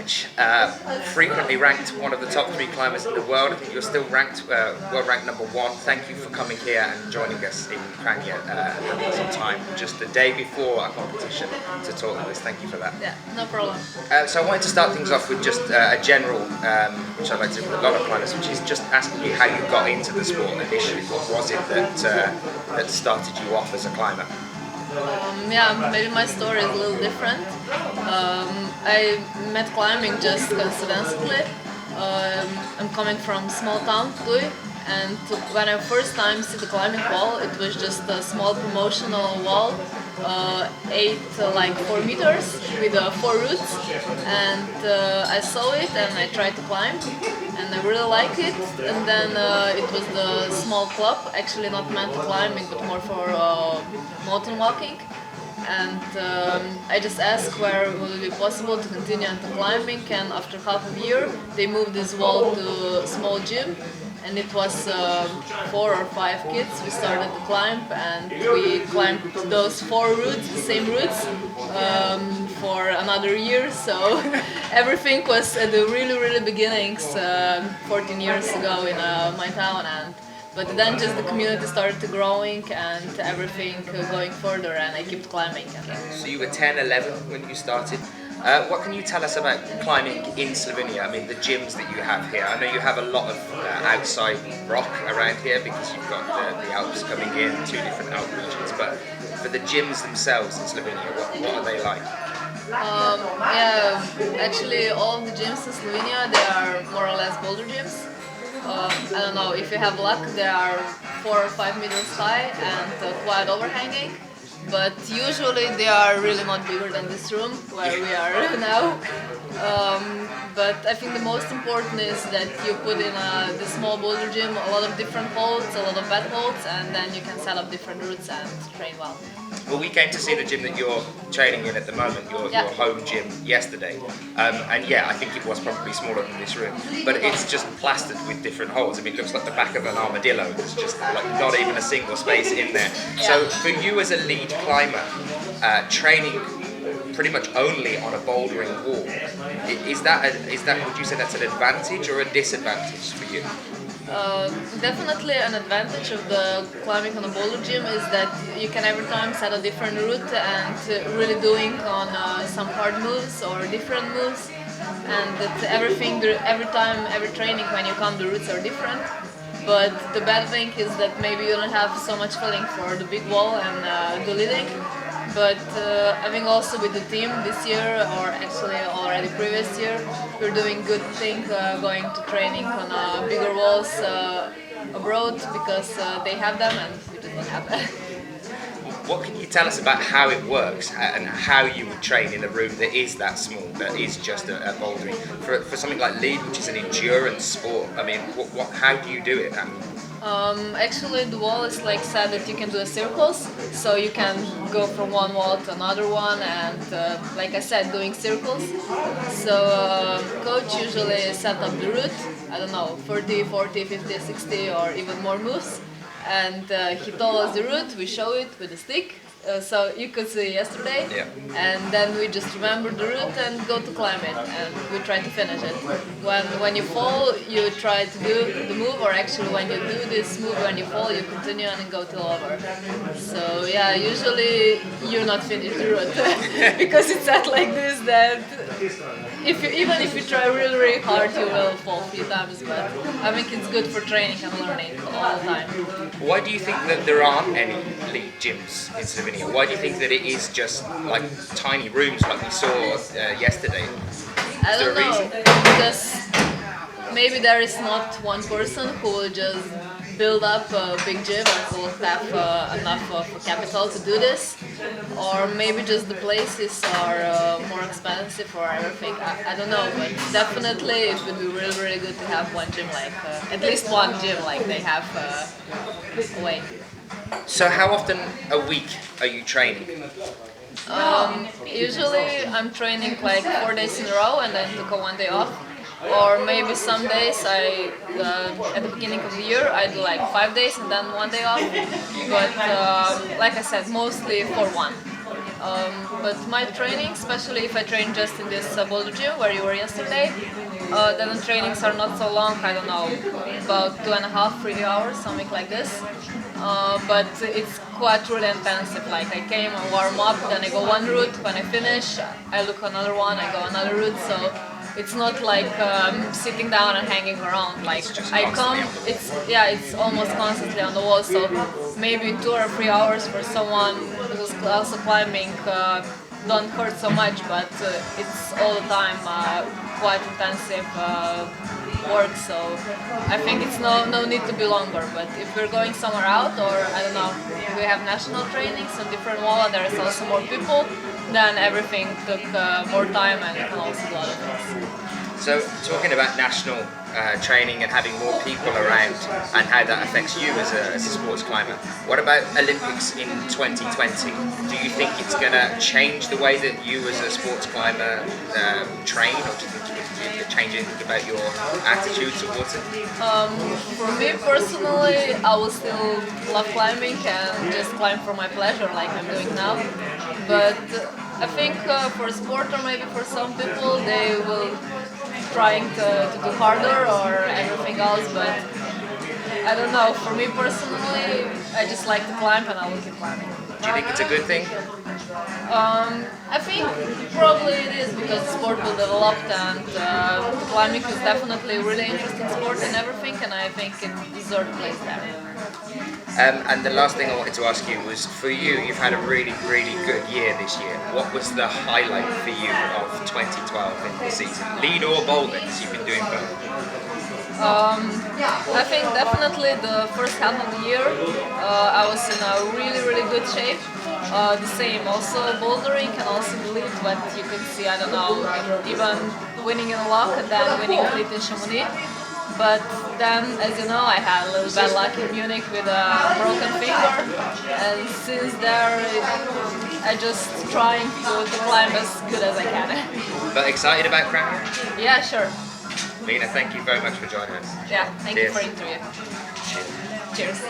Kranj, frequently ranked one of the top 3 climbers in the world. I think you're still ranked, world ranked #1. Thank you for coming here and joining us in Kranj some time, just the day before our competition, to talk with us. Thank you for that. Yeah, no problem. So I wanted to start things off with just a general, which I like to do with a lot of climbers, which is just asking you how you got into the sport initially. What was it that started you off as a climber? Yeah, maybe my story is a little different. I met climbing just coincidentally. I'm coming from small town, Tui, and when I first time see the climbing wall, it was just a small promotional wall, 4 meters with 4 routes, and I saw it and I tried to climb, and I really liked it. And then it was the small club, actually not meant to climbing, but more for mountain walking. And I just asked where would it be possible to continue into climbing, and after half a year they moved this wall to a small gym, and it was 4 or 5 kids. We started to climb, and we climbed those 4 routes, the same routes, for another year. So everything was at the really beginnings 14 years ago in my town. But then just the community started to growing and everything going further, and I kept climbing. So you were 10, 11 when you started. What can you tell us about climbing in Slovenia? I mean, the gyms that you have here. I know you have a lot of outside rock around here because you've got the Alps coming in, 2 different Alp regions. But for the gyms themselves in Slovenia, what are they like? Yeah, actually all the gyms in Slovenia, they are more or less boulder gyms. I don't know, if you have luck, they are 4 or 5 meters high and quite overhanging. But usually they are really not bigger than this room where we are now. But I think the most important is that you put in the small boulder gym a lot of different holds, a lot of bad holds, and then you can set up different routes and train well. Well, we came to see the gym that you're training in at the moment, your home gym, yesterday. And yeah, I think it was probably smaller than this room, but it's just plastered with different holes. I mean, it looks like the back of an armadillo. There's just like not even a single space in there. Yeah. So for you as a lead climber, training pretty much only on a bouldering wall, is that would you say that's an advantage or a disadvantage for you? Definitely an advantage of the climbing on a boulder gym is that you can every time set a different route and really doing on some hard moves or different moves, and that every time, every training when you come, the routes are different. But the bad thing is that maybe you don't have so much feeling for the big wall and the leading. But I think also with the team this year, or actually already previous year, we're doing good thing going to training on bigger walls abroad because they have them and we just don't have them. What can you tell us about how it works and how you would train in a room that is that small, that is just a bouldering? For something like lead, which is an endurance sport, I mean, how do you do it? Actually, the wall is like said that you can do circles, so you can go from one wall to another one, and like I said, doing circles. So coach usually set up the route, I don't know, 30, 40, 50, 60 or even more moves, and he told us the route, we show it with a stick. So you could see yesterday, and then we just remember the route and go to climb it, and we try to finish it. When you fall, you try to do the move, or actually when you do this move, when you fall, you continue and go till over. So yeah, usually you're not finished the route because it's set like this that even if you try really hard, you will fall a few times. But I think it's good for training and learning all the time. Why do you think that there aren't any lead gyms in Slovenia? Why do you think that it is just like tiny rooms like we saw yesterday? I don't know, because maybe there is not one person who will just build up a big gym and who will have enough of capital to do this, or maybe just the places are more expensive or everything. I don't know, but definitely it would be really good to have one gym, like at least one gym like they have away. So how often a week are you training? Usually I'm training like 4 days in a row and then took a 1 day off. Or maybe some days at the beginning of the year I do like 5 days and then 1 day off. But like I said, mostly for one. But my training, especially if I train just in this boulder gym where you were yesterday, then the trainings are not so long. I don't know, about 2.5, 3 hours, something like this. But it's quite really intensive. Like I came and warm up, then I go one route. When I finish, I look another one. I go another route. So it's not like sitting down and hanging around. Like I come, it's almost constantly on the wall. So maybe 2 or 3 hours for someone who's also climbing don't hurt so much, but it's all the time quite intensive work. So I think it's no need to be longer. But if we're going somewhere out, or I don't know, we have national trainings on different wall, there's also more people, then everything took more time and you can also do other things. So talking about national training and having more people around and how that affects you as a sports climber, what about Olympics in 2020? Do you think it's going to change the way that you as a sports climber train, or do you think it change anything about your attitude towards it? For me personally, I will still love climbing and just climb for my pleasure like I'm doing now. But I think for sport, or maybe for some people, they will trying to do harder or everything else, but I don't know. For me personally, I just like to climb and I will keep climbing. Do you think it's a good thing? I think probably it is, because the sport will develop, and climbing is definitely a really interesting sport and everything, and I think it deserves a place there. And the last thing I wanted to ask you was, for you, you've had a really, really good year this year. What was the highlight for you of 2012 in the season? Lead or boulder, because you've been doing both. I think definitely the first half of the year I was in a really, really good shape. The same, also bouldering and also the lead, but you could see, I don't know, even winning in a lock and then winning a lead in Chamonix. But then, as you know, I had a little bad luck in Munich with a broken finger, and since there, I just trying to climb as good as I can. But excited about Kranj? Yeah, sure. Mina, thank you very much for joining us. Yeah, thank you Cheers. for the interview. Cheers.